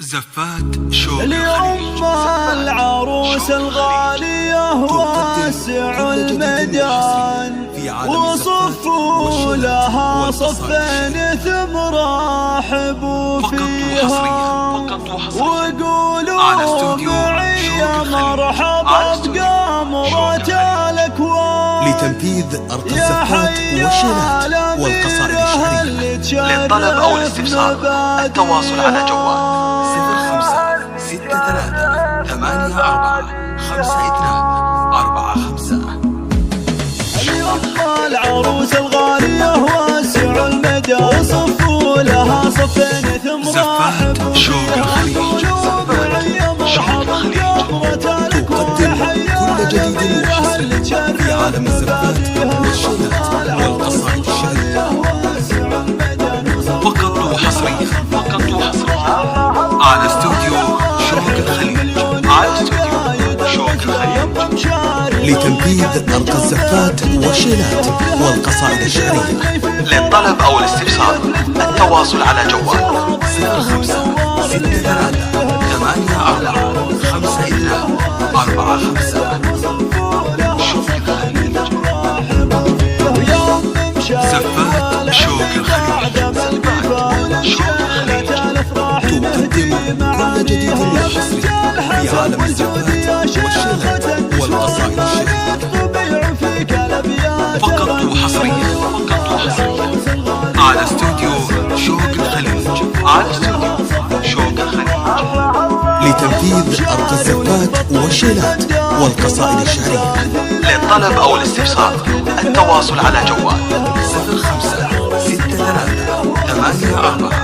زفات شوق اليوم العروس الغالية واسع الميدان وصفوا لها صفين ثم رحبوا فيها وقولوا معي يا مرحبا بقمرة الأكوان لتنفيذ أرقى الزفات والشيلات والقصائد الشعرية. للطلب أو الاستفسار التواصل على جوال 0563845245. اليوم العروس الغالية واسع المدى وصفوا لها صفين ثم رحبوا فيها وقولوا معي يا مرحبا بقمرة الأكوان كل جديد وحصري في عالم الزفات والشيلات والقصائد الشعرية. فقط وحصريا على استوديو شوق الخليج. لتنفيذ أرقى الزفات والشيلات والقصائد الشعرية. للطلب أو الاستفسار التواصل على جوال 0563845245. زفات شوق الخليج. تقدم كل جديد وحصري في عالم الزفات والشيلات والقصائد الشعرية. فقط وحصريا على استوديو شوق الخليج. لتنفيذ أرقى الزفات والشيلات والقصائد الشعرية. للطلب أو الاستفسار التواصل على جوال 0563845245.